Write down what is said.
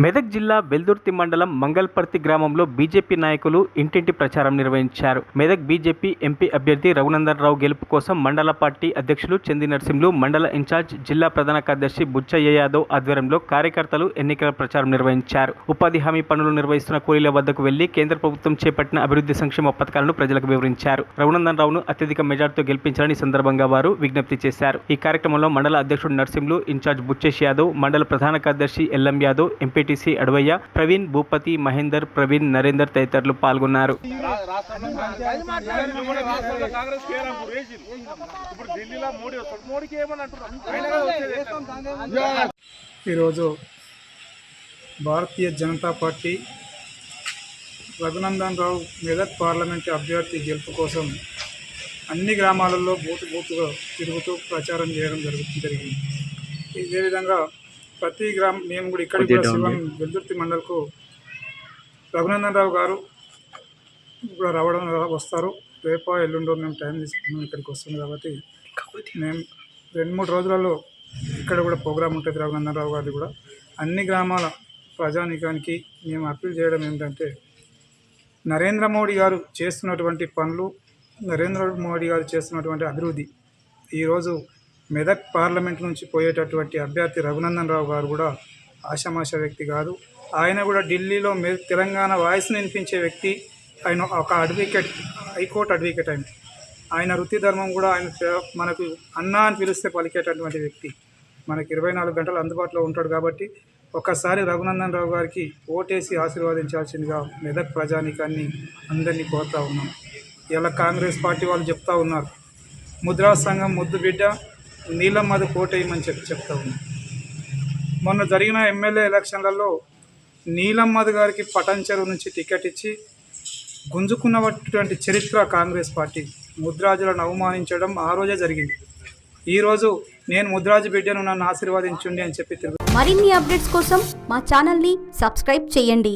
మెదక్ జిల్లా వెల్దుర్తి మండలం మంగల్పర్తి గ్రామంలో బీజేపీ నాయకులు ఇంటింటి ప్రచారం నిర్వహించారు. మెదక్ బీజేపీ ఎంపీ అభ్యర్థి రఘునందన్ రావు గెలుపు కోసం మండల పార్టీ అధ్యక్షులు చంది నర్సింహులు, మండల ఇన్ఛార్జ్ జిల్లా ప్రధాన కార్యదర్శి బుచ్చయ్య యాదవ్ ఆధ్వర్యంలో కార్యకర్తలు ఎన్నికల ప్రచారం నిర్వహించారు. ఉపాధి హామీ పనులు నిర్వహిస్తున్న కూలీల వద్దకు వెళ్లి కేంద్ర ప్రభుత్వం చేపట్టిన అభివృద్ధి సంక్షేమ పథకాలను ప్రజలకు వివరించారు. రఘునందన్ రావును అత్యధిక మెజార్టీతో గెలిపించాలని సందర్భంగా వారు విజ్ఞప్తి చేశారు. ఈ కార్యక్రమంలో మండల అధ్యక్షుడు నర్సింహులు, ఇన్ఛార్జ్ బుచ్చేష్ యాదవ్, మండల ప్రధాన కార్యదర్శి ఎల్ఎం యాదవ్, ఎంపీటీసీ అడవయ్య, ప్రవీణ్, భూపతి, మహేందర్, ప్రవీణ్, నరేందర్ తదితరులు పాల్గొన్నారు. ఈరోజు భారతీయ జనతా పార్టీ రఘునందన్ రావు మెదక్ పార్లమెంటు అభ్యర్థి గెలుపు కోసం అన్ని గ్రామాలలో బూతుగా తిరుగుతూ ప్రచారం చేయడం జరిగింది. ఇదే విధంగా ప్రతి గ్రామం మేము కూడా ఇక్కడికి కూడా శివం వెల్దుర్తి మండలకు రఘునందన్ రావు గారు కూడా వస్తారు. రేపా ఎల్లుండో మేము టైం తీసుకున్నాం, ఇక్కడికి వస్తుంది కాబట్టి మేము 2-3 రోజులలో ఇక్కడ కూడా ప్రోగ్రాం ఉంటుంది. రఘునందన్ రావు గారిది కూడా అన్ని గ్రామాల ప్రజానీకానికి మేము అప్పీల్ చేయడం ఏంటంటే, నరేంద్ర మోడీ గారు చేస్తున్నటువంటి పనులు, నరేంద్ర మోడీ గారు చేస్తున్నటువంటి అభివృద్ధి, ఈరోజు మెదక్ పార్లమెంట్ నుంచి పోయేటటువంటి అభ్యర్థి రఘునందన్ రావు గారు కూడా ఆషామాష వ్యక్తి కాదు. ఆయన కూడా ఢిల్లీలో తెలంగాణ వాయిస్ని వినిపించే వ్యక్తి. ఆయన ఒక అడ్వకేట్, హైకోర్టు అడ్వకేట్. ఆయన వృత్తి ధర్మం కూడా ఆయన మనకు అన్నా అని పిలిస్తే పలికేటటువంటి వ్యక్తి. మనకి 24 గంటలు అందుబాటులో ఉంటాడు. కాబట్టి ఒక్కసారి రఘునందన్ రావు గారికి ఓటేసి ఆశీర్వదించాల్సిందిగా మెదక్ ప్రజానీకాన్ని అందరినీ కోరుతూ ఉన్నాం. ఇలా కాంగ్రెస్ పార్టీ వాళ్ళు చెప్తా ఉన్నారు, ముద్రా సంఘం ముద్దు బిడ్డ నీలమ్మది కోటేయమని చెప్తా ఉన్నాం. మొన్న జరిగిన ఎమ్మెల్యే ఎలక్షన్లలో నీలమ్మది గారికి పటంచెరు నుంచి టికెట్ ఇచ్చి గుంజుకున్నటువంటి చరిత్ర కాంగ్రెస్ పార్టీ. ముద్రాజులను అవమానించడం ఆ రోజే జరిగింది. ఈరోజు నేను ముద్రాజు బిడ్డను, నన్ను ఆశీర్వదించండి అని చెప్పి మరిన్ని అప్డేట్స్ కోసం మా ఛానల్ని సబ్స్క్రైబ్ చేయండి.